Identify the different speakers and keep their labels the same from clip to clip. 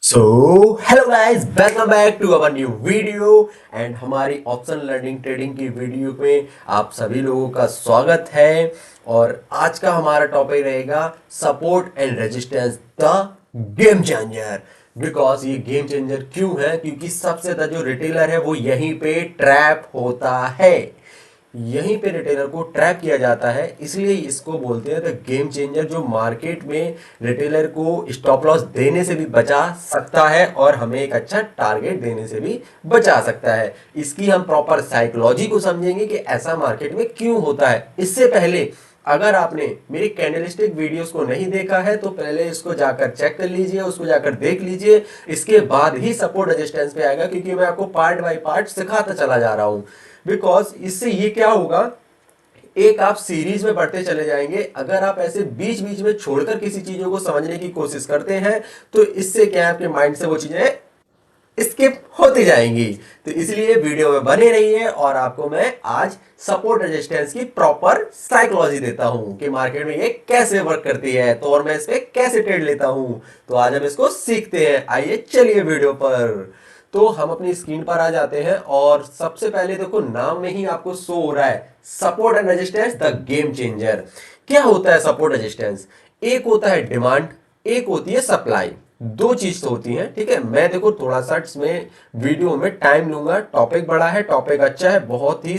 Speaker 1: So hello guys, welcome back to our new video and हमारी option learning trading की video में आप सभी लोगों का स्वागत है। और आज का हमारा टॉपिक रहेगा support and resistance the game changer. Because ये गेम चेंजर क्यों है? क्योंकि सबसे ज्यादा जो रिटेलर है वो यहीं पे ट्रैप होता है, यहीं पे रिटेलर को ट्रैप किया जाता है, इसलिए इसको बोलते हैं द गेम चेंजर, जो मार्केट में रिटेलर को स्टॉप लॉस देने से भी बचा सकता है और हमें एक अच्छा टारगेट देने से भी बचा सकता है। इसकी हम प्रॉपर साइकोलॉजी को समझेंगे कि ऐसा मार्केट में क्यों होता है। इससे पहले अगर आपने मेरी कैंडलस्टिक वीडियोस को नहीं देखा है तो पहले इसको जाकर चेक कर लीजिए, उसको जाकर देख लीजिए, इसके बाद ही सपोर्ट रेजिस्टेंस पे आएगा, क्योंकि मैं आपको पार्ट बाय पार्ट सिखाता चला जा रहा हूं। बिकॉज इससे ये क्या होगा, एक आप सीरीज में बढ़ते चले जाएंगे। अगर आप ऐसे बीच बीच में छोड़कर किसी चीजों को समझने की कोशिश करते हैं तो इससे क्या है, आपके माइंड से वो चीजें स्किप होती जाएंगी। तो इसलिए वीडियो में बने रहिए और आपको मैं आज सपोर्ट रेजिस्टेंस की प्रॉपर साइकोलॉजी देता हूं कि मार्केट में ये कैसे वर्क करती है, तो और मैं इस पे कैसे ट्रेड लेता हूं। तो आज हम इसको सीखते हैं। आइए चलिए वीडियो पर। तो हम अपनी स्क्रीन पर आ जाते हैं और सबसे पहले देखो, नाम में ही आपको शो हो रहा है support and resistance the game changer. क्या होता है सपोर्ट रेजिस्टेंस? एक होता है डिमांड, एक होती है सप्लाई। दो चीज तो होती है, ठीक है। मैं देखो थोड़ा सा इसमें वीडियो में टाइम लूंगा, टॉपिक बड़ा है, टॉपिक अच्छा है, बहुत ही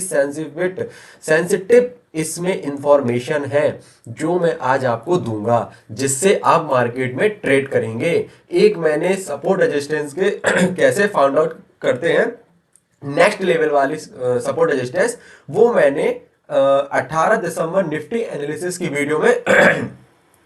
Speaker 1: सेंसिटिव इसमें इंफॉर्मेशन है जो मैं आज आपको दूंगा, जिससे आप मार्केट में ट्रेड करेंगे। एक मैंने सपोर्ट रेजिस्टेंस के कैसे फाउंड आउट करते हैं, नेक्स्ट लेवल वाली सपोर्ट रेजिस्टेंस, वो मैंने 18 दिसंबर निफ्टी एनालिसिस की वीडियो में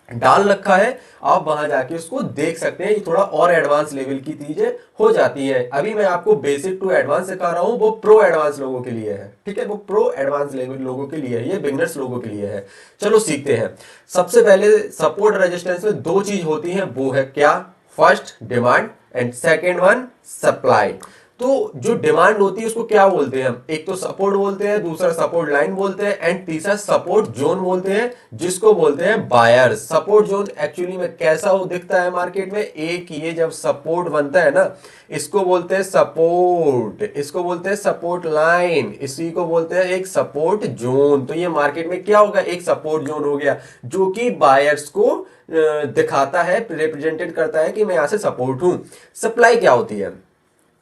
Speaker 1: डाल रखा है। आप वहां जाके उसको देख सकते हैं। ये थोड़ा और एडवांस लेवल की चीजें हो जाती है। अभी मैं आपको बेसिक टू एडवांस सिखा रहा हूं, वो प्रो एडवांस लोगों के लिए है, ठीक है। वो प्रो एडवांस लेवल लोगों के लिए है, ये बिगनर्स लोगों के लिए है। चलो सीखते हैं। सबसे पहले सपोर्ट रेजिस्टेंस में दो चीज होती है, वो है क्या? First demand and second one supply. तो जो डिमांड होती है उसको क्या बोलते हैं हम? एक तो सपोर्ट बोलते हैं, दूसरा सपोर्ट लाइन बोलते हैं, एंड तीसरा सपोर्ट जोन बोलते हैं, जिसको बोलते हैं बायर्स। सपोर्ट जोन एक्चुअली में कैसा हो दिखता है मार्केट में? एक ये जब सपोर्ट बनता है ना, इसको बोलते हैं सपोर्ट, इसको बोलते हैं सपोर्ट लाइन, इसी को बोलते हैं एक सपोर्ट जोन। तो ये मार्केट में क्या होगा? एक सपोर्ट जोन हो गया जो कि बायर्स को दिखाता है, रिप्रेजेंटेड करता है कि मैं यहां से सपोर्ट हूं। सप्लाई क्या होती है?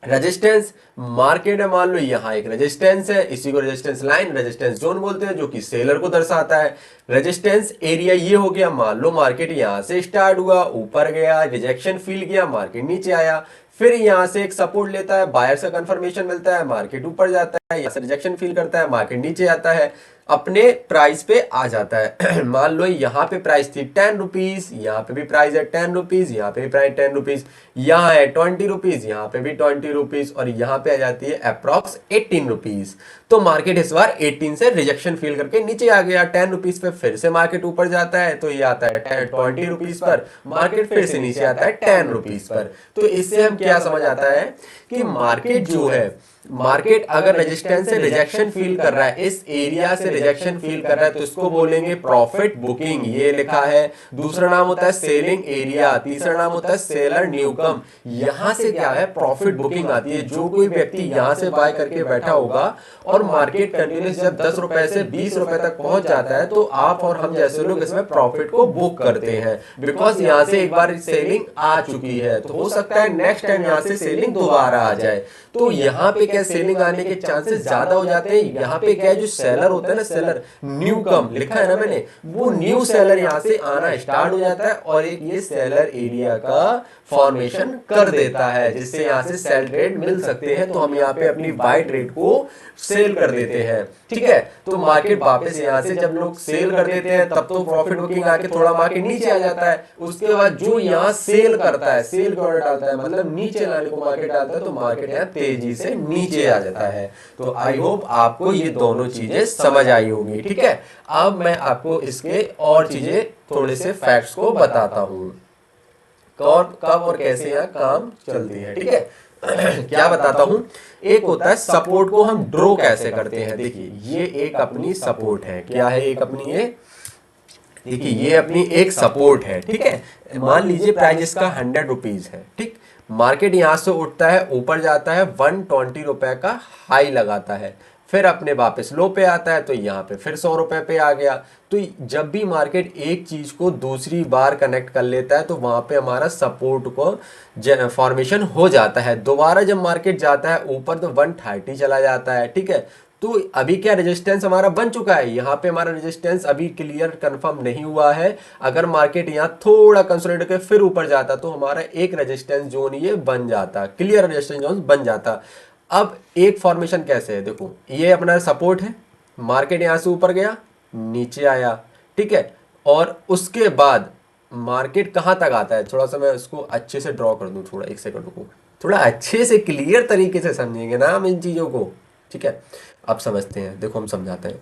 Speaker 1: रेजिस्टेंस। मार्केट में मान लो यहां एक रेजिस्टेंस है, इसी को रेजिस्टेंस लाइन, रेजिस्टेंस जोन बोलते हैं, जो कि सेलर को दर्शाता है। रेजिस्टेंस एरिया ये हो गया, मान लो मार्केट यहां से स्टार्ट हुआ, ऊपर गया, रिजेक्शन फील किया, मार्केट नीचे आया, फिर यहां से एक सपोर्ट लेता है, बायर्स का कंफर्मेशन मिलता है, मार्केट ऊपर जाता है, यहां से रिजेक्शन फील करता है, मार्केट नीचे आता है, अपने प्राइस पे आ जाता है। मान लो यहाँ पे प्राइस थी 10 रुपीज, यहाँ पे भी प्राइस है 10 रुपीज, यहाँ पे भी प्राइस 10 रुपीज, यहाँ है 20 रुपीज, यहाँ पे भी 20 रुपीज, और यहाँ पे आ जाती है अप्रॉक्स 18 रुपीज। तो मार्केट इस बार 18 से रिजेक्शन फील करके नीचे आ गया। 10 रुपीज पे फिर से मार्केट ऊपर जाता है, तो ये आता है 20 रुपीज पर, मार्केट फिर से नीचे आता है 10 रुपीज पर। तो इससे हम क्या समझ आता है कि मार्केट जो है, मार्केट अगर रेजिस्टेंस से रिजेक्शन फील कर रहा है, इस एरिया से रिजेक्शन फील कर रहा है, तो इसको बोलेंगे प्रॉफिट बुकिंग, ये लिखा है। दूसरा नाम होता है सेलिंग एरिया, तीसरा नाम होता है सेलर न्यूकम। यहां से क्या है? प्रॉफिट बुकिंग आती है। जो कोई व्यक्ति यहां से बाय करके बैठा होगा और मार्केट कंटिन्यूस जब 10 रुपए से 20 रुपए तक पहुंच जाता है, तो आप और हम जैसे लोग इसमें प्रॉफिट को बुक करते हैं, बिकॉज यहां से एक बार सेलिंग आ चुकी है। तो हो सकता है नेक्स्ट टाइम यहां से सेलिंग दोबारा आ जाए, तो यहां पे क्या सेलिंग आने के चांसेस ज्यादा हो जाते हैं। यहाँ पे क्या है, जो सेलर होता है ना, सेलर न्यू कम लिखा है ना मैंने, वो न्यू सेलर यहाँ से आना स्टार्ट हो जाता है और एक ये सेलर एरिया का फॉर्मेशन कर देता है, जिससे यहाँ से सेल ट्रेड मिल सकते हैं। तो हम यहाँ पे अपनी बाय ट्रेड को सेल कर देते हैं, ठीक है। तो मार्केट वापस यहाँ से जब लोग सेल कर देते हैं, तब तो प्रॉफिट बुकिंग आके थोड़ा मार्केट नीचे आ जाता है। उसके बाद जो यहाँ सेल करता है, सेल की ऑर्डर डालता है, मतलब नीचे लाने को मार्केट डालता है, तो मार्केट यहाँ तेजी से नीचे आ जाता है। तो आई होप आपको ये दोनों चीजें समझ आई होंगी, ठीक है। अब मैं आपको इसके और चीजें, थोड़े से फैक्ट्स को बताता हूं, कब और कैसे यहाँ काम चलती है, ठीक है। क्या बताता हूं। एक होता है सपोर्ट को हम ड्रॉ कैसे करते हैं। देखिए ये एक अपनी सपोर्ट है, क्या है? एक अपनी ये देखिए ये अपनी एक सपोर्ट है, ठीक है। मान लीजिए प्राइस इसका 100 रुपीज है, ठीक। मार्केट यहाँ से उठता है, ऊपर जाता है, 120 रुपए का हाई लगाता है, फिर अपने वापस लो पे आता है, तो यहाँ पे फिर 100 रुपए पे आ गया। तो जब भी मार्केट एक चीज को दूसरी बार कनेक्ट कर लेता है तो वहां पे हमारा सपोर्ट को फॉर्मेशन हो जाता है। दोबारा जब मार्केट जाता है ऊपर तो 130 चला जाता है, ठीक है। तो अभी क्या रेजिस्टेंस हमारा बन चुका है, यहाँ पे हमारा रेजिस्टेंस अभी क्लियर कंफर्म नहीं हुआ है। अगर मार्केट यहाँ थोड़ा कंसोलिडेट करके फिर ऊपर जाता तो हमारा एक रेजिस्टेंस जोन ये बन जाता, क्लियर रेजिस्टेंस जोन बन जाता। अब एक फॉर्मेशन कैसे है, देखो ये अपना सपोर्ट है, मार्केट यहाँ से ऊपर गया, नीचे आया, ठीक है। और उसके बाद मार्केट कहाँ तक आता है, थोड़ा सा मैं इसको अच्छे से ड्रॉ कर दूं, थोड़ा एक सेकंड रुको, थोड़ा अच्छे से क्लियर तरीके से समझेंगे ना हम इन चीज़ों को, ठीक है। अब समझते हैं, देखो हम समझाते हैं।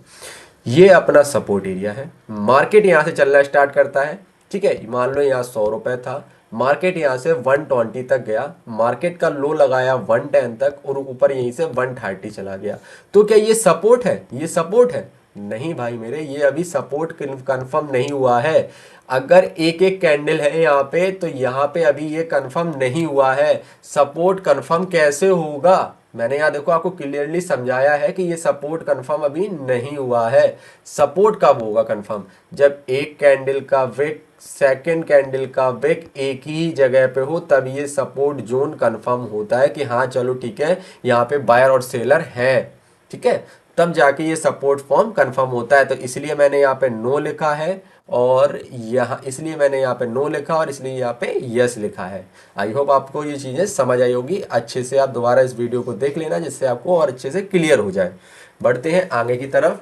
Speaker 1: ये अपना सपोर्ट एरिया है, मार्केट यहाँ से चलना स्टार्ट करता है, ठीक है। मान लो यहाँ 100 रुपए था, मार्केट यहाँ से 120 तक गया, मार्केट का लो लगाया 110 तक और ऊपर यहीं से 130 चला गया। तो क्या ये सपोर्ट है, ये सपोर्ट है? नहीं भाई मेरे, ये अभी सपोर्ट कंफर्म नहीं हुआ है। अगर एक एक कैंडल है यहाँ पे तो यहाँ पे अभी ये कंफर्म नहीं हुआ है। सपोर्ट कंफर्म कैसे होगा, मैंने यहाँ देखो आपको क्लियरली समझाया है कि ये सपोर्ट कंफर्म अभी नहीं हुआ है। सपोर्ट कब होगा कंफर्म, जब एक कैंडल का विक सेकंड कैंडल का विक एक ही जगह पे हो, तब ये सपोर्ट जोन कंफर्म होता है कि हाँ चलो ठीक है यहाँ पे बायर और सेलर है, ठीक है। तब जाके ये सपोर्ट फॉर्म कंफर्म होता है। तो इसलिए मैंने यहाँ पे नो लिखा है और यहाँ इसलिए मैंने यहाँ पे नो लिखा और इसलिए यहाँ पे यस लिखा है। आई होप आपको ये चीज़ें समझ आई होगी। अच्छे से आप दोबारा इस वीडियो को देख लेना जिससे आपको और अच्छे से क्लियर हो जाए। बढ़ते हैं आगे की तरफ।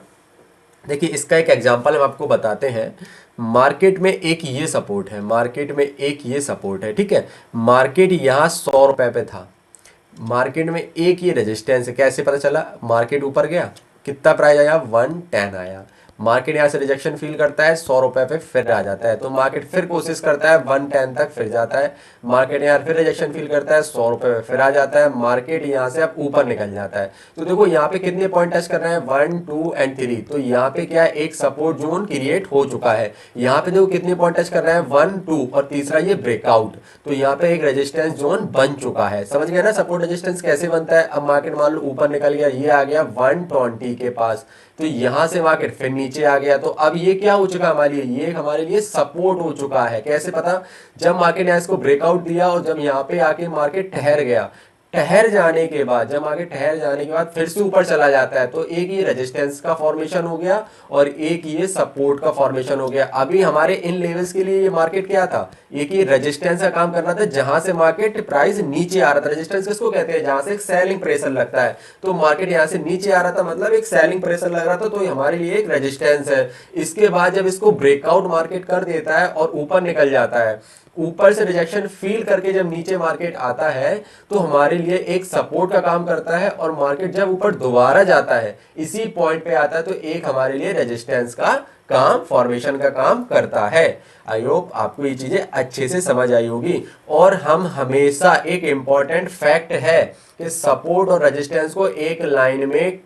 Speaker 1: देखिए इसका एक एग्जांपल हम आपको बताते हैं। मार्केट में एक ये सपोर्ट है, मार्केट में एक ये सपोर्ट है, ठीक है। मार्केट यहाँ 100 रुपए पे था, मार्केट में एक ये रेजिस्टेंस है। कैसे पता चला, मार्केट ऊपर गया, कितना प्राइस आया, 110 आया। मार्केट यहाँ से रिजेक्शन फील करता है, 100 रुपए पे फिर आ जाता है, तो मार्केट फिर कोशिश करता है 110 तक फिर जाता है। मार्केट यहाँ फिर रिजेक्शन फील करता है, 100 रुपए पे फिर आ जाता है। मार्केट यहाँ से अब ऊपर निकल जाता है। तो देखो यहाँ पे कितने पॉइंट टच कर रहे हैं, 1 2 एंड 3। तो यहाँ पे क्या है, एक सपोर्ट जोन क्रिएट हो चुका है। यहाँ पे देखो कितने पॉइंट टच कर रहे हैं, 1 2 और तीसरा ये ब्रेकआउट। तो यहाँ पे एक रेजिस्टेंस जोन बन चुका है। समझ गए ना सपोर्ट रेजिस्टेंस कैसे बनता है। अब मार्केट मान लो ऊपर निकल गया, ये आ गया 120 के पास, तो यहां से मार्केट फिर नीचे आ गया। तो अब ये क्या हो चुका हमारे लिए, ये हमारे लिए सपोर्ट हो चुका है। कैसे पता, जब मार्केट ने इसको ब्रेकआउट दिया और जब यहाँ पे आके मार्केट ठहर गया, ठहर जाने के बाद जब आगे ठहर जाने के बाद फिर से ऊपर चला जाता है, तो एक ये रेजिस्टेंस का फॉर्मेशन हो गया और एक ये सपोर्ट का फॉर्मेशन हो गया। अभी हमारे इन लेवल्स के लिए ये मार्केट क्या था, एक ये रेजिस्टेंस का काम करना था, जहां से मार्केट प्राइस नीचे आ रहा था। रेजिस्टेंस किसको कहते हैं, जहां से एक सेलिंग प्रेशर लगता है। तो मार्केट यहां से नीचे आ रहा था, मतलब एक सेलिंग प्रेशर लग रहा था, तो हमारे लिए एक रेजिस्टेंस है। इसके बाद जब इसको ब्रेकआउट मार्केट कर देता है और ऊपर निकल जाता है, ऊपर से रिजेक्शन फील करके जब नीचे मार्केट आता है, तो हमारे लिए एक सपोर्ट का काम करता है। और मार्केट जब ऊपर दोबारा जाता है, इसी पॉइंट पे आता है, तो एक हमारे लिए रेजिस्टेंस का काम, फॉर्मेशन का काम करता है। आई होप आपको ये चीजें अच्छे से समझ आई होगी। और हम हमेशा, एक इंपॉर्टेंट फैक्ट है कि सपोर्ट और रेजिस्टेंस को एक लाइन में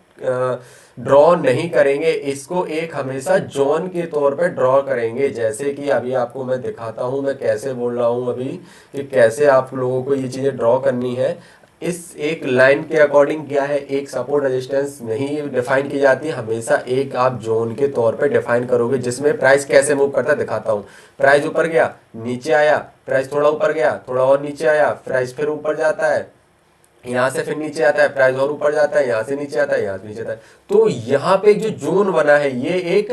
Speaker 1: ड्रॉ नहीं करेंगे, इसको एक हमेशा जोन के तौर पे ड्रॉ करेंगे। जैसे कि अभी आपको मैं दिखाता हूं, मैं कैसे बोल रहा हूं अभी, कि कैसे आप लोगों को ये चीजें ड्रॉ करनी है। इस एक लाइन के अकॉर्डिंग क्या है, एक सपोर्ट रेजिस्टेंस नहीं डिफाइन की जाती है, हमेशा एक आप जोन के तौर पे डिफाइन करोगे, जिसमें प्राइस कैसे मूव करता है दिखाता हूँ। प्राइस ऊपर गया, नीचे आया, प्राइस थोड़ा ऊपर गया, थोड़ा और नीचे आया, प्राइस फिर ऊपर जाता है, यहाँ से फिर नीचे आता है, प्राइस और ऊपर जाता है, यहाँ से नीचे आता है, यहाँ से नीचे आता है। तो यहाँ पे जो जोन बना है, ये एक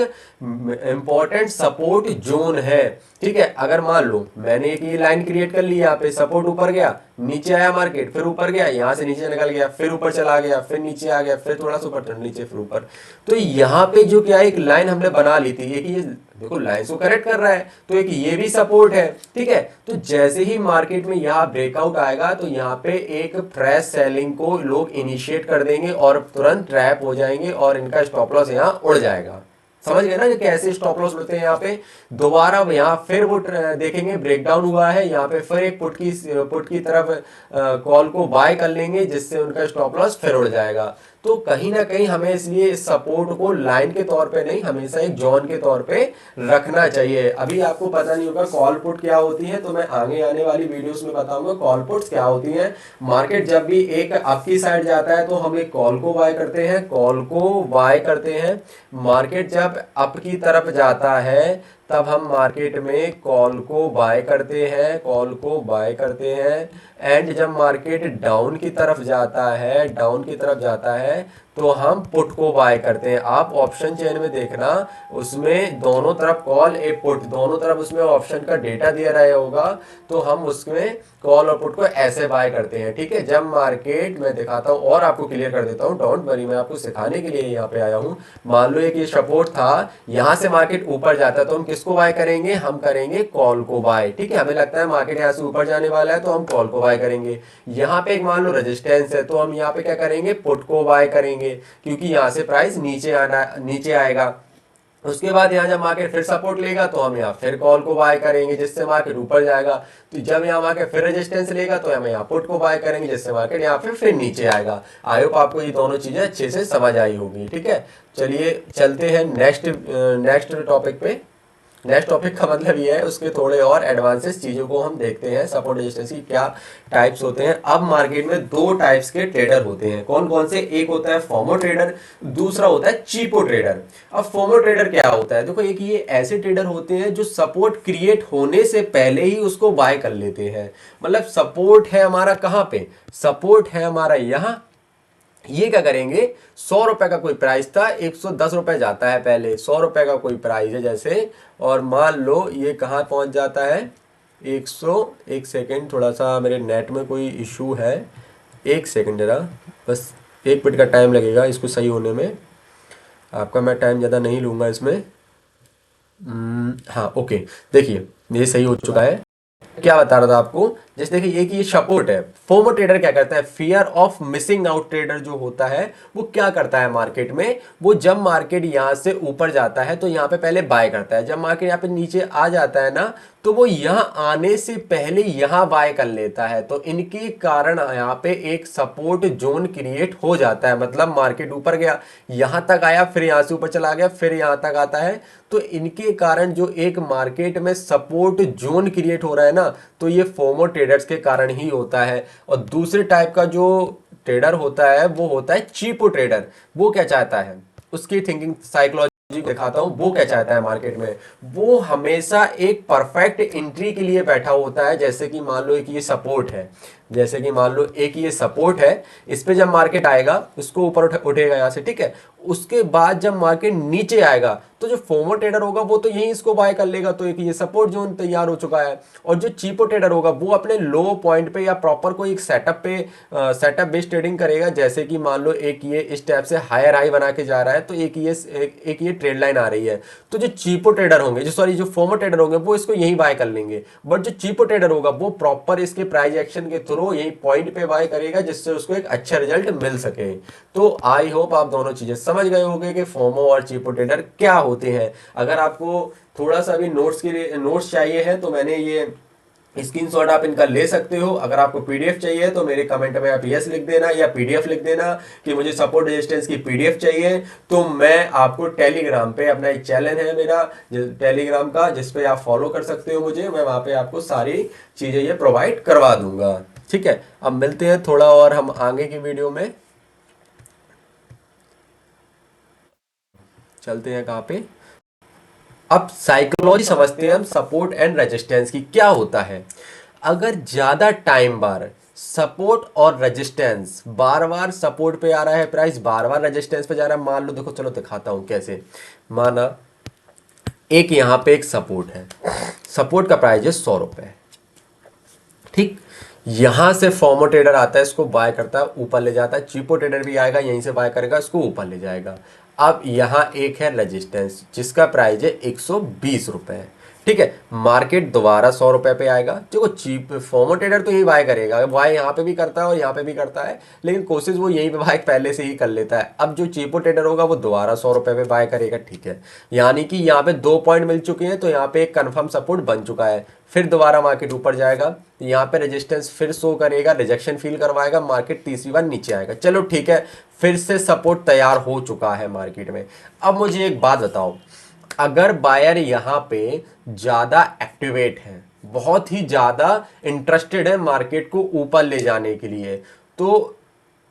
Speaker 1: इंपॉर्टेंट सपोर्ट जोन है, ठीक है। अगर मान लो मैंने एक ये लाइन क्रिएट कर ली, यहाँ पे सपोर्ट ऊपर गया, नीचे आया मार्केट, फिर ऊपर गया, यहाँ से नीचे निकल गया, फिर ऊपर चला गया, फिर नीचे आ गया, फिर थोड़ा सा ऊपर, नीचे, फिर ऊपर। तो यहाँ पे जो क्या एक लाइन हमने बना ली थी, ये देखो लाइन को करेक्ट कर रहा है, तो एक ये भी सपोर्ट है, ठीक है। तो जैसे ही मार्केट में यहाँ ब्रेकआउट आएगा, तो यहाँ पे एक फ्रेश सेलिंग को लोग इनिशिएट कर देंगे और तुरंत ट्रैप हो जाएंगे और इनका स्टॉप लॉस यहाँ उड़ जाएगा। समझ गए ना कि कैसे स्टॉप लॉस मिलते हैं। यहाँ पे दोबारा यहाँ फिर वो देखेंगे ब्रेकडाउन हुआ है, यहाँ पे फिर एक पुट की तरफ कॉल को बाय कर लेंगे, जिससे उनका स्टॉप लॉस फिर उड़ जाएगा। तो कहीं ना कहीं हमें इसलिए इस सपोर्ट को लाइन के तौर पे नहीं, हमेशा एक जोन के तौर पे रखना चाहिए। अभी आपको पता नहीं होगा कॉल पुट क्या होती है, तो मैं आगे आने वाली वीडियोस में बताऊंगा कॉल पुट्स क्या होती हैं। मार्केट जब भी एक अप की साइड जाता है तो हम एक कॉल को बाय करते हैं, कॉल को बाय करते हैं। मार्केट जब अप की तरफ जाता है तब हम मार्केट में कॉल को बाय करते हैं, कॉल को बाय करते हैं। एंड जब मार्केट डाउन की तरफ जाता है, डाउन की तरफ जाता है, तो हम पुट को बाय करते हैं। आप ऑप्शन चेन में देखना, उसमें दोनों तरफ कॉल ए पुट, दोनों तरफ उसमें ऑप्शन का डेटा दिया रहा होगा, तो हम उसमें कॉल और पुट को ऐसे बाय करते हैं। ठीक है, जब मार्केट मैं दिखाता हूँ और आपको क्लियर कर देता हूँ, डोंट वरी, मैं आपको सिखाने के लिए यहाँ पे आया हूँ। मान लो एक ये सपोर्ट था, यहाँ से मार्केट ऊपर जाता है तो हम किसको बाय करेंगे, हम करेंगे कॉल को बाय। ठीक है, हमें लगता है मार्केट यहाँ से ऊपर जाने वाला है तो हम कॉल को बाय करेंगे। यहाँ पे एक मान लो रेजिस्टेंस है तो हम यहाँ पे क्या करेंगे, पुट को बाय करेंगे, क्योंकि यहाँ से प्राइस नीचे आएगा। उसके बाद यहाँ जब मार्केट फिर सपोर्ट लेगा तो हम यहाँ फिर कॉल को बाय करेंगे, जिससे मार्केट ऊपर जाएगा। तो जब यहाँ मार्केट फिर रेजिस्टेंस लेगा तो हम यहाँ पुट को बाय करेंगे, जिससे मार्केट यहाँ फिर नीचे आएगा। आई होप आपको ये दोनों चीजें अच्छे से समझ आई होगी। ठीक है, चलिए चलते हैं नेक्स्ट टॉपिक पे। नेक्स्ट टॉपिक का मतलब ये है, उसके थोड़े और एडवांसेस चीज़ों को हम देखते हैं, सपोर्ट रेजिस्टेंस की क्या टाइप्स होते हैं। अब मार्केट में दो टाइप्स के ट्रेडर होते हैं, कौन कौन से, एक होता है फोमो ट्रेडर, दूसरा होता है चीपो ट्रेडर। अब फोमो ट्रेडर क्या होता है, देखो एक ये ऐसे ट्रेडर होते हैं जो सपोर्ट क्रिएट होने से पहले ही उसको बाय कर लेते हैं। मतलब सपोर्ट है हमारा कहाँ पे, सपोर्ट है हमारा यहाँ, ये क्या करेंगे, 100 रुपए का कोई प्राइस था, 110 रुपए जाता है पहले, 100 रुपए का कोई प्राइस है जैसे, और मान लो ये कहाँ पहुंच जाता है, 1 सेकेंड, थोड़ा सा मेरे नेट में कोई इशू है, 1 सेकेंड जरा, बस 1 मिनट का टाइम लगेगा इसको सही होने में। आपका मैं टाइम ज़्यादा नहीं लूँगा इसमें। हाँ ओके, देखिए ये सही हो चुका है। क्या बता रहा था आपको, जैसे देखिए ये सपोर्ट है। फोमो ट्रेडर क्या करता है, fear of missing out trader जो होता है वो क्या करता है मार्केट में, वो जब मार्केट यहां से ऊपर जाता है तो यहां पे पहले बाय करता है, जब मार्केट यहां पे नीचे आ जाता है ना तो वो यहां आने से पहले यहां बाय कर लेता है। तो इनके कारण यहां पे एक सपोर्ट जोन क्रिएट हो जाता है। मतलब मार्केट ऊपर गया, यहां तक आया, फिर यहां से ऊपर चला गया, फिर यहां तक आता है, तो इनके कारण जो एक मार्केट में सपोर्ट जोन क्रिएट हो रहा है ना, तो ये फोमो ट्रेडर्स के कारण ही होता है। और दूसरे टाइप का जो ट्रेडर होता है वो होता है चीपो ट्रेडर। वो क्या चाहता है, उसकी थिंकिंग साइकोलॉजी दिखाता हूं, वो क्या चाहता है मार्केट में, वो हमेशा एक परफेक्ट एंट्री के लिए बैठा होता है। जैसे कि मान लो एक ये सपोर्ट है, जैसे कि मान लो एक ये सपोर्ट है, इस पे जब मार्केट आएगा उसको ऊपर उठेगा यहां से, ठीक है, उसके बाद जब मार्केट नीचे आएगा तो जो फोमो ट्रेडर होगा वो तो यही इसको बाय कर लेगा, तो एक ये सपोर्ट जोन तैयार हो चुका है। और जो चीपो ट्रेडर होगा वो अपने लो पॉइंट पे या प्रॉपर कोई एक सेटअप बेस्ड ट्रेडिंग करेगा। जैसे कि मान लो एक ये इस टाइप से हायर हाई बना के जा रहा है, तो एक ये ट्रेड लाइन आ रही है, तो जो चीपो ट्रेडर होंगे, जो फोमो ट्रेडर होंगे वो इसको यही बाय कर लेंगे। बट जो चीपो ट्रेडर होगा वो प्रॉपर इसके प्राइस एक्शन के थ्रू यही पॉइंट पे बाय करेगा, जिससे उसको एक अच्छा रिजल्ट मिल सके। तो आई होप आप दोनों चीजें समझ गए होंगे कि फोमो और चीपो ट्रेडर क्या होते हैं। अगर आपको थोड़ा सा भी नोट्स के लिए नोट्स चाहिए है तो मैंने ये स्क्रीनशॉट आप इनका ले सकते हो। अगर आपको पीडीएफ चाहिए तो मेरे कमेंट में आप यस लिख देना या पीडीएफ लिख देना कि मुझे सपोर्ट रेजिस्टेंस की पीडीएफ चाहिए। तो मैं आपको टेलीग्राम पे, अपना एक चैनल है मेरा टेलीग्राम का, जिस पे आप फॉलो कर सकते हो मुझे, मैं वहां पे आपको सारी चीजें ये प्रोवाइड करवा दूंगा। ठीक है, अब मिलते हैं थोड़ा और हम आगे की वीडियो में। चलते हैं कहाँ पे, अब साइकोलॉजी समझते हैं हम सपोर्ट एंड रेजिस्टेंस की, क्या होता है। अगर ज्यादा टाइम बार सपोर्ट और रेजिस्टेंस, बार बार सपोर्ट पे आ रहा है प्राइस, बार बार रेजिस्टेंस पे जा रहा है, मान लो देखो, चलो दिखाता हूं कैसे। माना एक यहां पे एक सपोर्ट है, सपोर्ट का प्राइस है 100 रुपए, ठीक, यहां से फॉर्मो ट्रेडर आता है, इसको बाय करता है, ऊपर ले जाता है, चीपो ट्रेडर भी आएगा यहीं से बाय करेगा, इसको ऊपर ले जाएगा। अब यहां एक है रेजिस्टेंस जिसका प्राइस है 120 रुपए, ठीक है, मार्केट दोबारा 100 रुपए पे आएगा। देखो चीप फॉर्मो ट्रेडर तो यही बाय करेगा, बाय यहाँ पे भी करता है और यहाँ पे भी करता है, लेकिन कोशिश वो यहीं पे बाय पहले से ही कर लेता है। अब जो चीपो ट्रेडर होगा वो दोबारा 100 रुपए पे बाय करेगा, ठीक है, यानी कि यहाँ पे 2 पॉइंट मिल चुके हैं, तो यहाँ पे एक कन्फर्म सपोर्ट बन चुका है। फिर दोबारा मार्केट ऊपर जाएगा, यहाँ पे रेजिस्टेंस फिर शो करेगा, रिजेक्शन फील करवाएगा, मार्केट तीसरी बार नीचे आएगा। चलो ठीक है, फिर से सपोर्ट तैयार हो चुका है मार्केट में। अब मुझे एक बात बताओ, अगर बायर यहाँ पे ज़्यादा एक्टिवेट है, बहुत ही ज़्यादा इंटरेस्टेड है मार्केट को ऊपर ले जाने के लिए, तो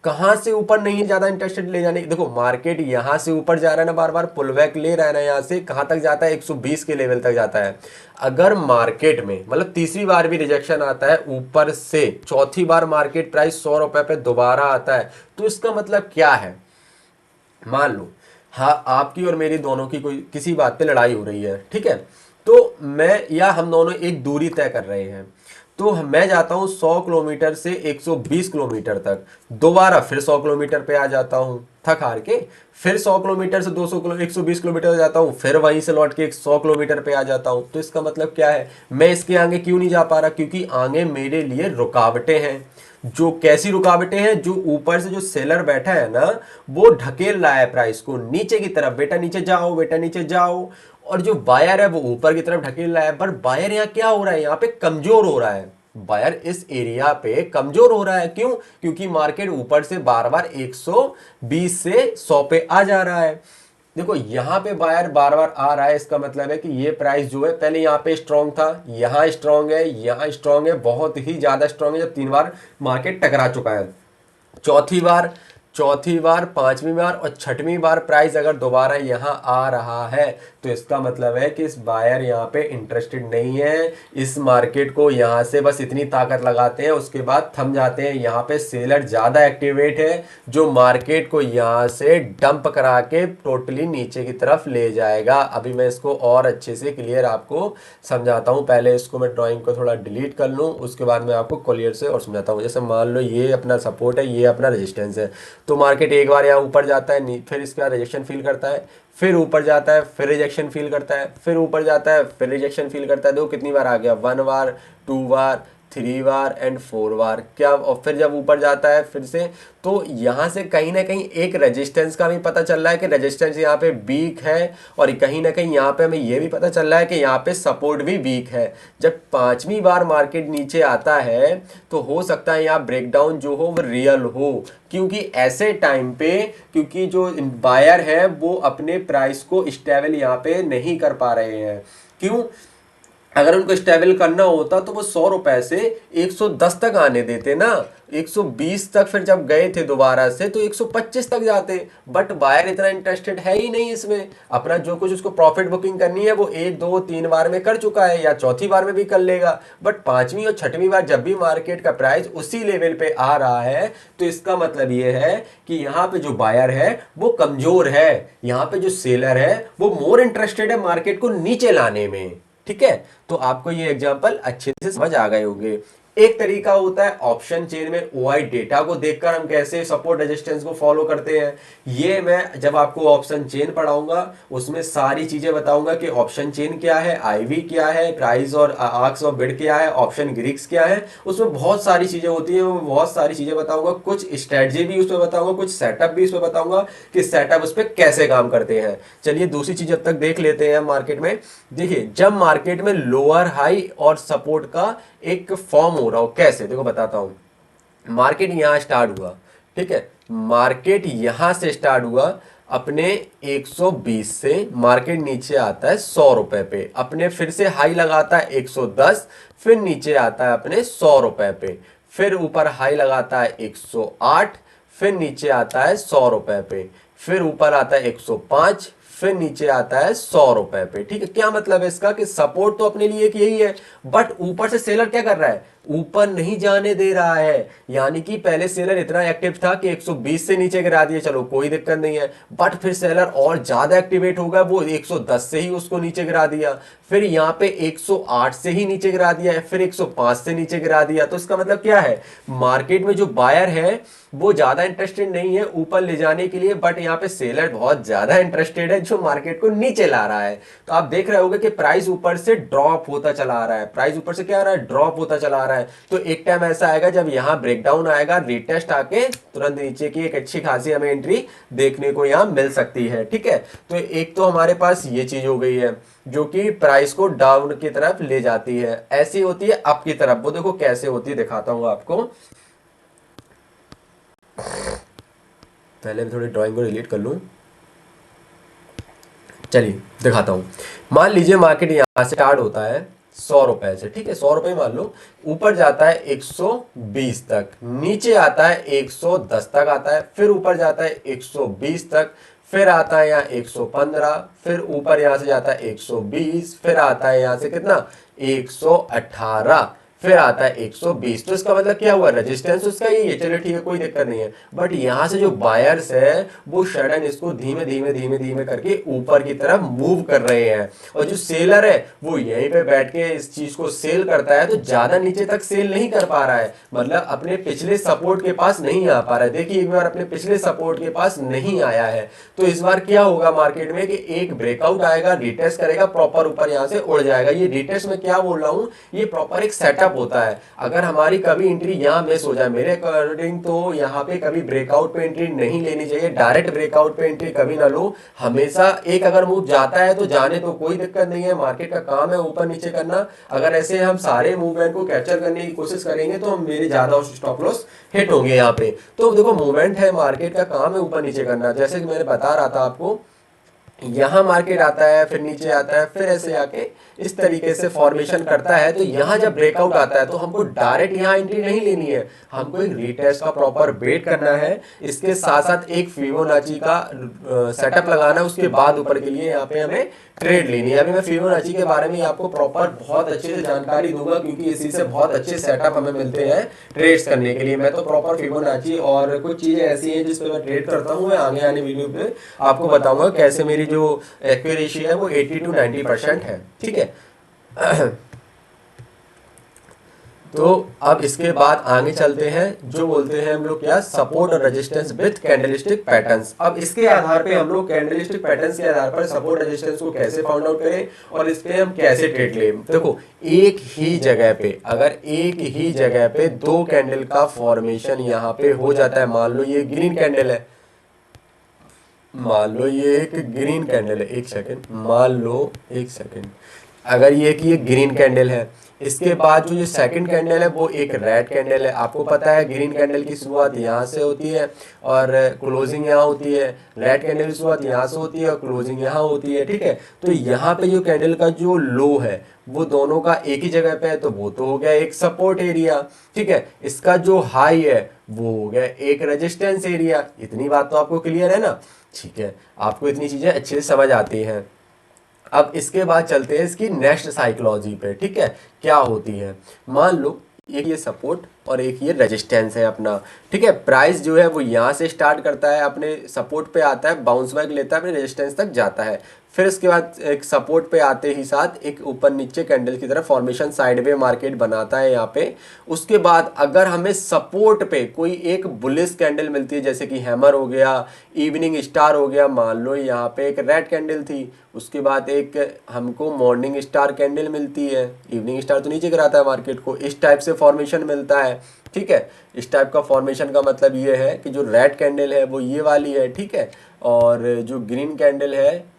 Speaker 1: कहाँ से ऊपर नहीं है ज़्यादा इंटरेस्टेड ले जाने? देखो मार्केट यहाँ से ऊपर जा रहा है ना, बार बार पुल बैक ले रहा है ना, यहाँ से कहाँ तक जाता है, 120 के लेवल तक जाता है। अगर मार्केट में मतलब तीसरी बार भी रिजेक्शन आता है ऊपर से, चौथी बार मार्केट प्राइस 100 रुपए पे दोबारा आता है, तो इसका मतलब क्या है? मान लो हाँ, आपकी और मेरी दोनों की कोई किसी बात पे लड़ाई हो रही है, ठीक है, तो मैं या हम दोनों एक दूरी तय कर रहे हैं, तो मैं जाता हूँ 100 किलोमीटर से 120 किलोमीटर तक, दोबारा फिर 100 किलोमीटर पे आ जाता हूँ थक हार के, फिर 100 किलोमीटर से 120 किलोमीटर जाता हूँ, फिर वहीं से लौट के 100 किलोमीटर पे आ जाता हूँ। तो इसका मतलब क्या है, मैं इसके आगे क्यों नहीं जा पा रहा? क्योंकि आगे मेरे लिए रुकावटें हैं। जो कैसी रुकावटें हैं? जो ऊपर से जो सेलर बैठा है ना, वो ढकेल रहा है प्राइस को नीचे की तरफ, बेटा नीचे जाओ, बेटा नीचे जाओ, और जो बायर है वो ऊपर की तरफ ढकेल रहा है। पर बायर यहाँ क्या हो रहा है? यहाँ पे कमजोर हो रहा है, बायर इस एरिया पे कमजोर हो रहा है। क्यों? क्योंकि मार्केट ऊपर से बार बार 120 से 100 पे आ जा रहा है। देखो यहाँ पे बायर बार बार आ रहा है, इसका मतलब है कि ये प्राइस जो है पहले यहाँ पे स्ट्रांग था, यहाँ स्ट्रांग है, यहाँ स्ट्रांग है, बहुत ही ज्यादा स्ट्रांग है, जब 3 बार मार्केट टकरा चुका है। चौथी बार, चौथी बार, पांचवी बार और छठवीं बार प्राइस अगर दोबारा यहाँ आ रहा है, तो इसका मतलब है कि इस बायर यहाँ पे इंटरेस्टेड नहीं है। इस मार्केट को यहाँ से बस इतनी ताकत लगाते हैं, उसके बाद थम जाते हैं। यहाँ पे सेलर ज़्यादा एक्टिवेट है, जो मार्केट को यहाँ से डंप करा के टोटली नीचे की तरफ ले जाएगा। अभी मैं इसको और अच्छे से क्लियर आपको समझाता हूँ। पहले इसको मैं ड्राइंग को थोड़ा डिलीट कर लूँ, उसके बाद मैं आपको क्लियर से और समझाता हूँ। जैसे मान लो ये अपना सपोर्ट है, ये अपना रेजिस्टेंस है, तो मार्केट एक बार यहाँ ऊपर जाता है, फिर इसके बाद रिजेक्शन फील करता है, फिर ऊपर जाता है, फिर रिजेक्शन फील करता है, फिर ऊपर जाता है, फिर रिजेक्शन फील करता है। देखो कितनी बार आ गया, 1 बार, 2 बार, 3 बार एंड 4 बार क्या। और फिर जब ऊपर जाता है फिर से, तो यहाँ से कहीं ना कहीं एक रेजिस्टेंस का भी पता चल रहा है कि रेजिस्टेंस यहाँ पे वीक है, और कहीं ना कहीं यहाँ पे हमें ये भी पता चल रहा है कि यहाँ पे सपोर्ट भी वीक है। जब पांचवी बार मार्केट नीचे आता है, तो हो सकता है यहाँ ब्रेकडाउन जो हो वो रियल हो, क्योंकि ऐसे टाइम पे, क्योंकि जो बायर है वो अपने प्राइस को स्टेबल यहाँ पे नहीं कर पा रहे हैं। क्यों? अगर उनको स्टेबल करना होता तो वो 100 रुपए से 110 तक आने देते ना, 120 तक, फिर जब गए थे दोबारा से तो 125 तक जाते। बट बायर इतना इंटरेस्टेड है ही नहीं इसमें, अपना जो कुछ उसको प्रॉफिट बुकिंग करनी है वो 1, 2, 3 बार में कर चुका है, या चौथी बार में भी कर लेगा। बट पांचवी और छठवीं बार जब भी मार्केट का प्राइस उसी लेवल पे आ रहा है, तो इसका मतलब ये है कि यहाँ पे जो बायर है वो कमजोर है, यहाँ पे जो सेलर है वो मोर इंटरेस्टेड है मार्केट को नीचे लाने में। ठीक है, तो आपको ये एग्जांपल अच्छे से समझ आ गए होंगे। एक तरीका होता है ऑप्शन चेन में ओआई डेटा को देखकर हम कैसे सपोर्ट रेजिस्टेंस को फॉलो करते हैं। ये मैं जब आपको ऑप्शन चेन पढ़ाऊंगा उसमें सारी चीजें बताऊंगा कि ऑप्शन चेन क्या है, आईवी क्या है, प्राइस और आर्क्स ऑफ बिड क्या है, ऑप्शन ग्रीक्स क्या है, उसमें बहुत सारी चीजें होती है, मैं बहुत सारी चीजें बताऊंगा। कुछ स्ट्रेटजी भी उसमें बताऊंगा, कुछ सेटअप भी उसमें बताऊंगा कि सेटअप उस पर कैसे काम करते हैं। चलिए दूसरी चीज जब तक देख लेते हैं मार्केट में। देखिए जब मार्केट में लोअर हाई और सपोर्ट का एक फॉर्म हो रहा हो, कैसे देखो बताता हूं। मार्केट यहां स्टार्ट हुआ, ठीक है, मार्केट यहां से स्टार्ट हुआ अपने 120 से, मार्केट नीचे आता है 100 रुपए पे, अपने फिर से हाई लगाता है 110, फिर नीचे आता है अपने 100 रुपए पे, फिर ऊपर हाई लगाता है 108, फिर नीचे आता है 100 रुपए पे, फिर ऊपर आता है 105, फिर नीचे आता है 100 रुपए पे। ठीक है, क्या मतलब है इसका कि सपोर्ट तो अपने लिए एक यही है, बट ऊपर से सेलर क्या कर रहा है, ऊपर नहीं जाने दे रहा है। यानी कि पहले सेलर इतना एक्टिव था कि 120 से नीचे गिरा दिए, चलो कोई दिक्कत नहीं है, बट फिर सेलर और ज्यादा एक्टिवेट हो गया, वो 110 से ही उसको नीचे गिरा दिया, फिर यहाँ पे 108 से ही नीचे गिरा दिया, फिर 105 से नीचे गिरा दिया। तो इसका मतलब क्या है, मार्केट में जो बायर है वो ज्यादा इंटरेस्टेड नहीं है ऊपर ले जाने के लिए, बट यहाँ पे सेलर बहुत ज्यादा इंटरेस्टेड है जो मार्केट को नीचे ला रहा है। तो आप देख रहे होगे कि प्राइस ऊपर से ड्रॉप होता चला आ रहा है, प्राइस ऊपर से क्या आ रहा है, ड्रॉप होता चला आ रहा है। तो एक टाइम ऐसा आएगा जब यहाँ ब्रेकडाउन आएगा, रिटेस्ट आके तुरंत नीचे की एक अच्छी खासी हमें एंट्री देखने को यहाँ मिल सकती है। ठीक है, तो एक तो हमारे पास ये चीज हो गई है जो कि प्राइस को डाउन की तरफ ले जाती है। ऐसी होती है अप की तरफ, वो देखो कैसे होती है, दिखाता हूं आपको। पहले मैं थोड़ी ड्राइंग को डिलीट कर लूं, चलिए दिखाता हूं। मान लीजिए मार्केट यहां से स्टार्ट होता है 100 रुपए से, ठीक है, 100 रुपए मान लो, ऊपर जाता है 120 तक, नीचे आता है 110 तक आता है, फिर ऊपर जाता है 120 तक, फिर आता है यहाँ 115, फिर ऊपर यहां से जाता है 120, फिर आता है यहां से कितना 118, फिर आता है 120। तो इसका मतलब क्या हुआ, रेजिस्टेंस उसका यही है, चलो ठीक है कोई दिक्कत नहीं है, बट यहां से जो बायर्स है वो सडन इसको धीमे धीमे धीमे धीमे करके ऊपर की तरफ मूव कर रहे हैं, और जो सेलर है वो यहीं पे बैठ के इस चीज को सेल करता है, तो ज्यादा नीचे तक सेल नहीं कर पा रहा है, मतलब अपने पिछले सपोर्ट के पास नहीं आ पा रहा है। देखिए एक बार अपने पिछले सपोर्ट के पास नहीं आया है, तो इस बार क्या होगा मार्केट में कि एक ब्रेकआउट आएगा, रिटेस्ट करेगा, प्रॉपर ऊपर यहां से उड़ जाएगा। ये रिटेस्ट में क्या बोल रहा हूं, ये प्रॉपर एक सेटअप होता है। अगर हमारी कभी एंट्री यहां मिस हो जाए, मेरे अकॉर्डिंग तो यहां पे कभी ब्रेकआउट पे एंट्री नहीं लेनी चाहिए, डायरेक्ट ब्रेकआउट पे एंट्री कभी ना लो। हमेशा एक अगर मूव जाता है तो जाने तो कोई दिक्कत नहीं है, मार्केट का काम है ऊपर नीचे करना। अगर ऐसे हम सारे मूवमेंट को कैप्चर करने की कोशिश करेंगे तो हम मेरे ज्यादा स्टॉप लॉस हिट होंगे यहाँ पे। तो देखो मूवमेंट है, मार्केट का काम है ऊपर नीचे करना, जैसे कि मैंने बता रहा था आपको, यहाँ मार्केट आता है फिर नीचे आता है, फिर ऐसे आके इस तरीके से फॉर्मेशन करता है। तो यहाँ जब ब्रेकआउट आता है तो हमको डायरेक्ट यहाँ एंट्री नहीं लेनी है, हमको एक रीटेस्ट का प्रॉपर वेट करना है, इसके साथ साथ एक फिबोनाची का सेटअप लगाना है, उसके बाद ऊपर के लिए यहाँ पे हमें ट्रेड लेनी है। अभी मैं फिबोनाची के बारे में आपको प्रॉपर बहुत अच्छे से जानकारी दूंगा, क्योंकि इसी से बहुत अच्छे सेटअप हमें मिलते हैं ट्रेड्स करने के लिए। मैं तो प्रॉपर फिबोनाची और कुछ चीजें ऐसी हैं जिस पे मैं ट्रेड करता हूँ, मैं आगे आने वीडियो पे आपको बताऊंगा कैसे मेरी जो एक्यूरेसी है वो 80 to 90% है। ठीक है तो अब इसके बाद आगे चलते हैं, जो बोलते हैं हम लोग क्या, सपोर्ट और रेजिस्टेंस विद कैंडलस्टिक पैटर्न्स। अब इसके आधार पे हम लोग कैंडलस्टिक पैटर्न्स के आधार पर सपोर्ट रेजिस्टेंस को कैसे फाउंड आउट करें और इस पे हम कैसे ट्रेड लें। देखो एक ही जगह पे, अगर एक ही जगह पे दो कैंडल का फॉर्मेशन यहाँ पे हो जाता है, मान लो ये ग्रीन कैंडल है, मान लो ये एक ग्रीन कैंडल है, एक सेकेंड, मान लो एक सेकेंड, अगर ये कि ये ग्रीन कैंडल है, इसके बाद जो ये सेकंड कैंडल है वो एक रेड कैंडल है। आपको पता है ग्रीन कैंडल की शुरुआत यहाँ से होती है और क्लोजिंग यहाँ होती है, रेड कैंडल की शुरुआत यहाँ से होती है और क्लोजिंग यहाँ होती है। ठीक है, तो यहाँ पे जो कैंडल का जो लो है वो दोनों का एक ही जगह पे है, तो वो तो हो गया एक सपोर्ट एरिया। ठीक है, इसका जो हाई है वो हो गया एक रेजिस्टेंस एरिया। इतनी बात तो आपको क्लियर है ना, ठीक है, आपको इतनी चीजें अच्छे से समझ आती हैं। अब इसके बाद चलते हैं इसकी नेक्स्ट साइकोलॉजी पे। ठीक है, क्या होती है, मान लो एक ये सपोर्ट और एक ये रेजिस्टेंस है अपना। ठीक है, प्राइस जो है वो यहाँ से स्टार्ट करता है, अपने सपोर्ट पे आता है, बाउंस बैक लेता है, अपने रेजिस्टेंस तक जाता है, फिर उसके बाद एक सपोर्ट पे आते ही साथ एक ऊपर नीचे कैंडल की तरफ फॉर्मेशन साइडवे मार्केट बनाता है यहाँ पे। उसके बाद अगर हमें सपोर्ट पे कोई एक बुलिश कैंडल मिलती है, जैसे कि हैमर हो गया, इवनिंग स्टार हो गया, मान लो यहाँ पे एक रेड कैंडल थी, उसके बाद एक हमको मॉर्निंग स्टार कैंडल मिलती है, इवनिंग स्टार तो नीचे गिराता है मार्केट को, इस टाइप से फॉर्मेशन मिलता है। ठीक है, इस टाइप का फॉर्मेशन का मतलब ये है कि जो रेड कैंडल है वो ये वाली है, ठीक है, और जो ग्रीन कैंडल है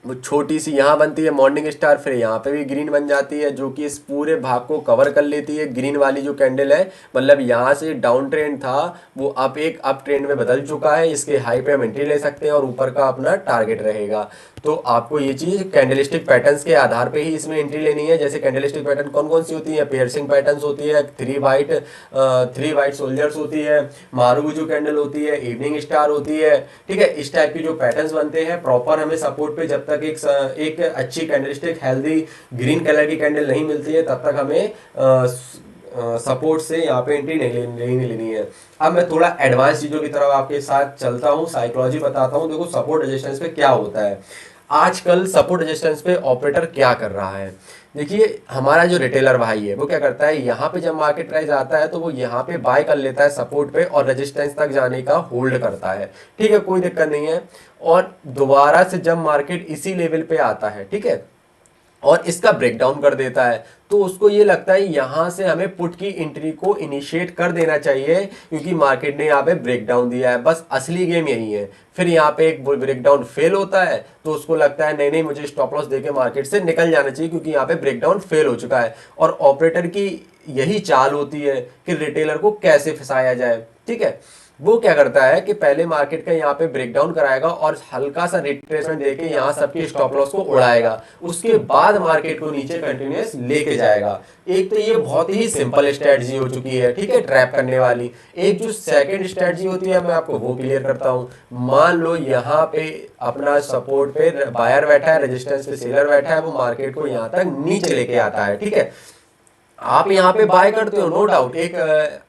Speaker 1: वो छोटी सी यहाँ बनती है मॉर्निंग स्टार, फिर यहाँ पे भी ग्रीन बन जाती है, जो कि इस पूरे भाग को कवर कर लेती है। ग्रीन वाली जो कैंडल है, मतलब यहाँ से डाउन ट्रेंड था वो अब एक अप ट्रेंड में बदल चुका है, इसके हाई पे हम एंट्री ले सकते हैं और ऊपर का अपना टारगेट रहेगा। तो आपको ये चीज कैंडलस्टिक पैटर्न्स के आधार पे ही इसमें एंट्री लेनी है। जैसे कैंडलस्टिक पैटर्न कौन कौन सी होती है, पियर्सिंग पैटर्न्स होती है, थ्री वाइट सोल्जर्स होती है, मारुगुजू कैंडल होती है, इवनिंग स्टार होती है। ठीक है, इस टाइप के जो पैटर्न्स बनते हैं प्रॉपर हमें सपोर्ट पे जब तक एक अच्छी कैंडलस्टिक हेल्दी ग्रीन कलर की कैंडल नहीं मिलती है तब तक हमें सपोर्ट से यहाँ पे एंट्री नहीं लेनी है। अब मैं थोड़ा एडवांस चीज़ों की तरफ आपके साथ चलता हूँ, साइकोलॉजी बताता हूँ। देखो सपोर्ट रेजिस्टेंस पे क्या होता है, आजकल सपोर्ट रेजिस्टेंस पे ऑपरेटर क्या कर रहा है। देखिए हमारा जो रिटेलर भाई है वो क्या करता है, यहाँ पे जब मार्केट प्राइस आता है तो वो यहाँ पे बाय कर लेता है सपोर्ट पे और रेजिस्टेंस तक जाने का होल्ड करता है। ठीक है, कोई दिक्कत नहीं है। और दोबारा से जब मार्केट इसी लेवल पे आता है, ठीक है, और इसका ब्रेकडाउन कर देता है, तो उसको ये लगता है यहां से हमें पुट की एंट्री को इनिशिएट कर देना चाहिए, क्योंकि मार्केट ने यहाँ पे ब्रेकडाउन दिया है। बस असली गेम यही है। फिर यहाँ पे एक ब्रेकडाउन फेल होता है तो उसको लगता है नहीं नहीं मुझे स्टॉप लॉस देके मार्केट से निकल जाना चाहिए, क्योंकि यहाँ पे ब्रेकडाउन फेल हो चुका है। और ऑपरेटर की यही चाल होती है कि रिटेलर को कैसे फंसाया जाए। ठीक है, वो क्या करता है कि पहले मार्केट का यहाँ पे ब्रेकडाउन कराएगा और हल्का सा रिट्रेसमेंट देके यहाँ सबके स्टॉप लॉस को उड़ाएगा, उसके बाद मार्केट को नीचे कंटिन्यूस लेके जाएगा। एक तो ये बहुत ही सिंपल स्ट्रेटजी हो चुकी है, ठीक है, ट्रैप करने वाली। एक जो सेकंड स्ट्रेटजी होती है मैं आपको वो क्लियर करता हूँ। मान लो यहाँ पे अपना सपोर्ट पे बायर बैठा है, रेजिस्टेंस पे सेलर बैठा है, वो मार्केट को यहाँ तक नीचे लेके आता है। ठीक है, आप यहाँ पे बाय करते हो, नो डाउट। एक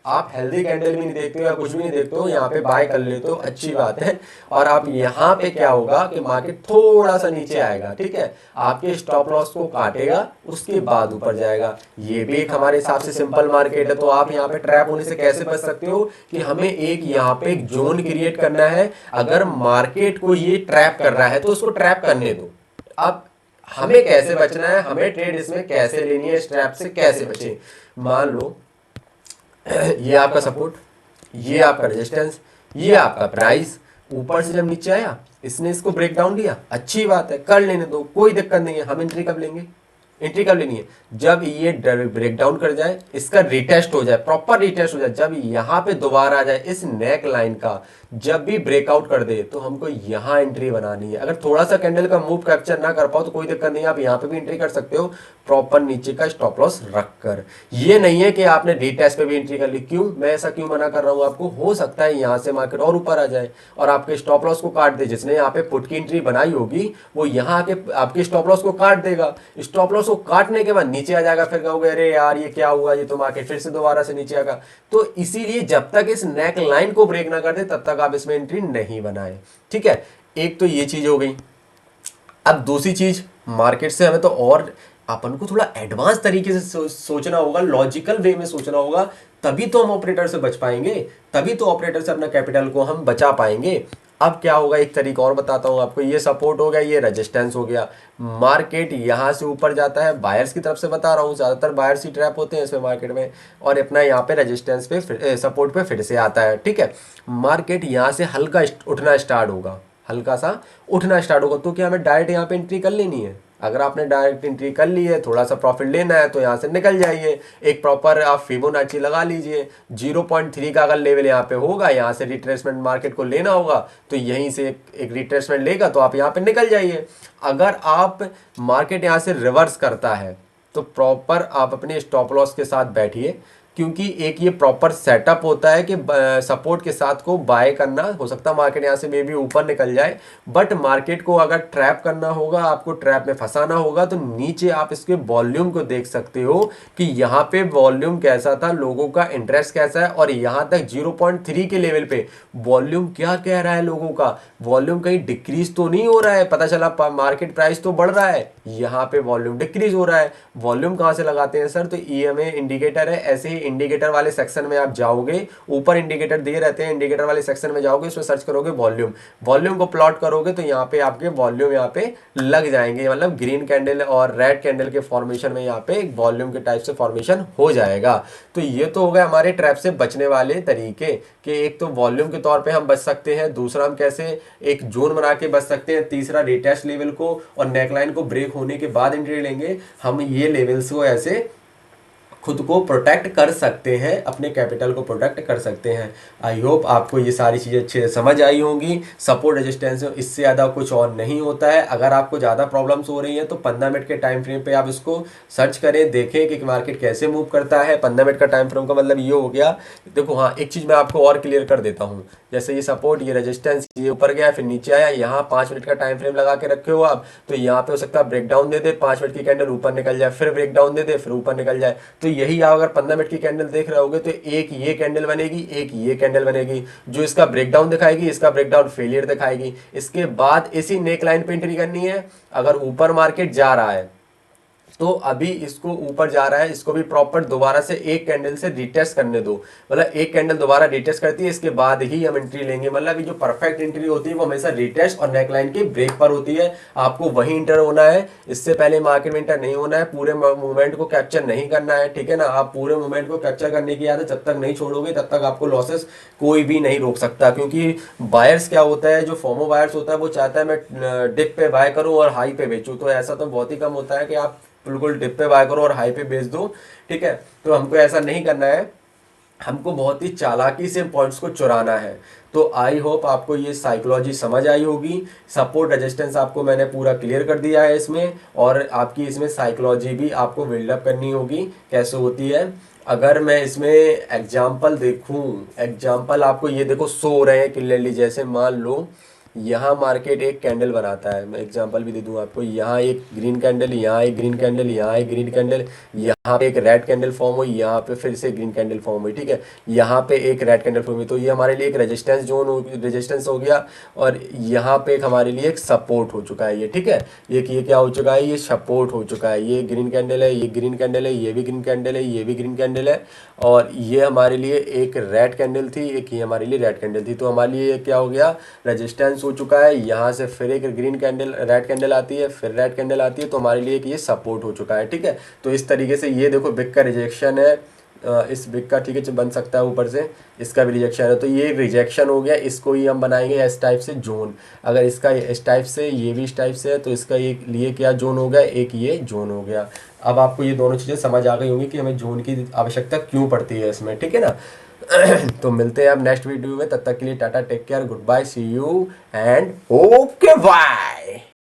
Speaker 1: आप हेल्दी कैंडल भी नहीं देखते हो या कुछ भी नहीं देखते हो, यहाँ पे बाय कर लेते हो, अच्छी बात है। और आप यहाँ पे क्या होगा कि मार्केट थोड़ा सा नीचे आएगा, ठीक है, आपके स्टॉप लॉस को काटेगा, उसके बाद ऊपर जाएगा। ये भी एक हमारे हिसाब से सिंपल मार्केट है। तो आप यहाँ पे ट्रैप होने से कैसे बच सकते हो कि हमें एक यहाँ पे एक जोन क्रिएट करना है। अगर मार्केट को ये ट्रैप कर रहा है तो उसको ट्रैप करने दो। अब हमें कैसे बचना है, हमें ट्रेड इसमें कैसे लेनी है, स्ट्रैप से कैसे बचे। मान लो ये आपका सपोर्ट, ये आपका रेजिस्टेंस, ये आपका प्राइस, ऊपर से जब नीचे आया इसने इसको ब्रेक डाउन दिया, अच्छी बात है, कर लेने दो, कोई दिक्कत नहीं है। हम एंट्री कब लेंगे, एंट्री कब लेनी है, जब ये ब्रेक डाउन कर जाए, इसका रिटेस्ट हो जाए, प्रॉपर रिटेस्ट हो जाए, जब यहाँ पे दोबारा आ जाए इस नेक लाइन का, जब भी ब्रेकआउट कर दे तो हमको यहाँ एंट्री बनानी है। अगर थोड़ा सा कैंडल का मूव कैप्चर ना कर पाओ तो कोई दिक्कत नहीं है, आप यहाँ पे भी एंट्री कर सकते हो, प्रॉपर नीचे का स्टॉप लॉस रखकर। ये नहीं है कि आपने रीटेस्ट पे भी एंट्री कर ली। क्यों, मैं ऐसा क्यों मना कर रहा हूँ आपको, हो सकता है यहाँ से मार्केट और ऊपर आ जाए और आपके स्टॉप लॉस को काट दे। जिसने यहाँ पे पुट की एंट्री बनाई होगी वो यहाँ आके आपके स्टॉप लॉस को काट देगा। स्टॉप लॉस को काटने के बाद नीचे आ जाएगा, फिर कहोगे अरे यार ये क्या हुआ, ये तो मार्केट फिर से दोबारा से नीचे आएगा। तो इसीलिए जब तक इस नेक लाइन को ब्रेक ना कर दे तब तक आप इसमें एंट्री नहीं बनाए। ठीक है, एक तो ये चीज हो गई। अब दूसरी चीज, मार्केट से हमें तो और अपन को थोड़ा एडवांस तरीके से सोचना होगा, लॉजिकल वे में सोचना होगा, तभी तो हम ऑपरेटर से बच पाएंगे, तभी तो ऑपरेटर से अपना कैपिटल को हम बचा पाएंगे। अब क्या होगा, एक तरीका और बताता हूं आपको। ये सपोर्ट हो गया, ये रेजिस्टेंस हो गया। मार्केट यहां से ऊपर जाता है, बायर्स की तरफ से बता रहा हूं, ज्यादातर बायर्स ही ट्रैप होते हैं इसमें मार्केट में, और अपना यहाँ पे रेजिस्टेंस पे सपोर्ट पे फिर से आता है। ठीक है, मार्केट यहाँ से हल्का उठना स्टार्ट होगा, हल्का सा उठना स्टार्ट होगा, तो क्या हमें डायरेक्ट यहाँ पे एंट्री कर लेनी है। अगर आपने डायरेक्ट एंट्री कर ली है, थोड़ा सा प्रॉफिट लेना है तो यहाँ से निकल जाइए। एक प्रॉपर आप फिबोनाची लगा लीजिए, 0.3 का अगर लेवल यहाँ पे होगा, यहाँ से रिट्रेसमेंट मार्केट को लेना होगा तो यहीं से एक रिट्रेसमेंट लेगा तो आप यहाँ पे निकल जाइए। अगर आप मार्केट यहाँ से रिवर्स करता है तो प्रॉपर आप अपने स्टॉप लॉस के साथ बैठिए, क्योंकि एक ये प्रॉपर सेटअप होता है कि सपोर्ट के साथ को बाय करना। हो सकता है मार्केट यहाँ से मे भी ऊपर निकल जाए, बट मार्केट को अगर ट्रैप करना होगा, आपको ट्रैप में फंसाना होगा, तो नीचे आप इसके वॉल्यूम को देख सकते हो कि यहाँ पे वॉल्यूम कैसा था, लोगों का इंटरेस्ट कैसा है, और यहाँ तक 0.3 के लेवल पे वॉल्यूम क्या कह रहा है लोगों का, वॉल्यूम कहीं डिक्रीज तो नहीं हो रहा है। पता चला मार्केट प्राइस तो बढ़ रहा है, यहाँ पे वॉल्यूम डिक्रीज हो रहा है। वॉल्यूम कहाँ से लगाते हैं सर, तो ईएमए इंडिकेटर है। ऐसे ही इंडिकेटर वाले सेक्शन में आप जाओगे, ऊपर इंडिकेटर दिए रहते हैं, इंडिकेटर वाले सेक्शन में जाओगे, उसमें सर्च करोगे वॉल्यूम, वॉल्यूम को प्लॉट करोगे तो यहाँ पे आपके वॉल्यूम यहाँ पे लग जाएंगे, मतलब ग्रीन कैंडल और रेड कैंडल के फॉर्मेशन में यहाँ पे एक वॉल्यूम के टाइप से फॉर्मेशन हो जाएगा। तो ये तो हो गया हमारे ट्रैप से बचने वाले तरीके कि एक तो वॉल्यूम के तौर पे हम बच सकते हैं, दूसरा हम कैसे एक जोन बना के बच सकते हैं, तीसरा रिटेस्ट लेवल को और नेकलाइन को ब्रेक होने के बाद एंट्री लेंगे। हम ये लेवल्स को ऐसे खुद को प्रोटेक्ट कर सकते हैं, अपने कैपिटल को प्रोटेक्ट कर सकते हैं। आई होप आपको ये सारी चीज़ें अच्छे से समझ आई होंगी। सपोर्ट रेजिस्टेंस इससे ज़्यादा कुछ और नहीं होता है। अगर आपको ज़्यादा प्रॉब्लम्स हो रही हैं तो 15 मिनट के टाइम फ्रेम पे आप इसको सर्च करें, देखें कि मार्केट कैसे मूव करता है। 15 मिनट का टाइम फ्रेम का मतलब ये हो गया। देखो हाँ, एक चीज़ मैं आपको और क्लियर कर देता हूँ, जैसे ये सपोर्ट, ये रेजिस्टेंस, ये ऊपर गया फिर नीचे आया, यहाँ 5 मिनट का टाइम फ्रेम लगा के रखे हो आप, तो यहाँ पे हो सकता है ब्रेकडाउन दे दे, 5 मिनट की कैंडल ऊपर निकल जाए, फिर ब्रेकडाउन दे दे, फिर ऊपर निकल जाए। तो यही आप अगर 15 मिनट की कैंडल देख रहे होगे तो एक ये कैंडल बनेगी, एक ये कैंडल बनेगी, जो इसका ब्रेकडाउन दिखाएगी, इसका ब्रेकडाउन फेलियर दिखाएगी। इसके बाद इसी नेक लाइन पे एंट्री करनी है। अगर ऊपर मार्केट जा रहा है तो अभी इसको ऊपर जा रहा है, इसको भी प्रॉपर दोबारा से एक कैंडल से रिटेस्ट करने दो, मतलब एक कैंडल दोबारा रिटेस्ट करती है, इसके बाद ही हम एंट्री लेंगे। मतलब ये जो परफेक्ट एंट्री होती है वो हमेशा रिटेस्ट और नेकलाइन के ब्रेक पर होती है, आपको वही इंटर होना है, इससे पहले मार्केट में इंटर नहीं होना है, पूरे मूवमेंट को कैप्चर नहीं करना है, ठीक है ना। आप पूरे मूवमेंट को कैप्चर करने की आदत जब तक नहीं छोड़ोगे तब तक आपको लॉसेस कोई भी नहीं रोक सकता, क्योंकि बायर्स क्या होता है, जो फॉर्मो बायर्स होता है वो चाहता है मैं डिप पे बाय करूं और हाई पे बेचूं, तो ऐसा तो बहुत ही कम होता है कि आप बिल्कुल डिप पे बाय करो और हाई पे बेच दो, ठीक है। तो हमको ऐसा नहीं करना है, हमको बहुत ही चालाकी से पॉइंट्स को चुराना है। तो आई होप आपको ये साइकोलॉजी समझ आई होगी। सपोर्ट रेजिस्टेंस आपको मैंने पूरा क्लियर कर दिया है इसमें, और आपकी इसमें साइकोलॉजी भी आपको बिल्डअप करनी होगी कैसे होती है। अगर मैं इसमें एग्जाम्पल देखूं, एग्जाम्पल आपको ये देखो शो हो रहे हैं क्लियरली, जैसे मान लो यहाँ मार्केट एक कैंडल बनाता है, मैं एग्जांपल भी दे दूँ आपको, यहाँ एक ग्रीन कैंडल, यहाँ एक ग्रीन कैंडल, यहाँ एक ग्रीन कैंडल, यहाँ पे एक रेड कैंडल फॉर्म हुई, यहाँ पे फिर से ग्रीन कैंडल फॉर्म हुई, ठीक है, यहाँ पे एक रेड कैंडल फॉर्म हुई, तो ये हमारे लिए एक रेजिस्टेंस जोन हो, रेजिस्टेंस हो गया, और यहाँ पे एक हमारे लिए एक सपोर्ट हो चुका है ये, ठीक है। ये क्या हो चुका है, ये सपोर्ट हो चुका है, ये ग्रीन कैंडल है, ये ग्रीन कैंडल है, ये भी ग्रीन कैंडल है, ये भी ग्रीन कैंडल है, और ये हमारे लिए एक रेड कैंडल थी, एक ये हमारे लिए रेड कैंडल थी, तो हमारे लिए क्या हो गया, रेजिस्टेंस हो चुका है। यहाँ से फिर एक ग्रीन कैंडल रेड कैंडल आती है, फिर रेड कैंडल आती है, तो हमारे लिए एक ये सपोर्ट हो चुका है, ठीक है। तो इस तरीके से ये देखो बिग का रिजेक्शन है, इस बिग का, ठीक है, बन सकता है ऊपर से, इसका भी रिजेक्शन है, तो ये रिजेक्शन हो गया, इसको ही हम बनाएंगे इस टाइप से जोन। अगर इसका इस टाइप से, ये भी इस टाइप से है, तो इसका ये लिए क्या जोन हो गया, एक ये जोन हो गया। अब आपको ये दोनों चीज़ें समझ आ गई होंगी कि हमें जोन की आवश्यकता क्यों पड़ती है इसमें, ठीक है ना। तो मिलते हैं अब नेक्स्ट वीडियो में, तब तक के लिए tata, take care, good bye, see you and okay bye.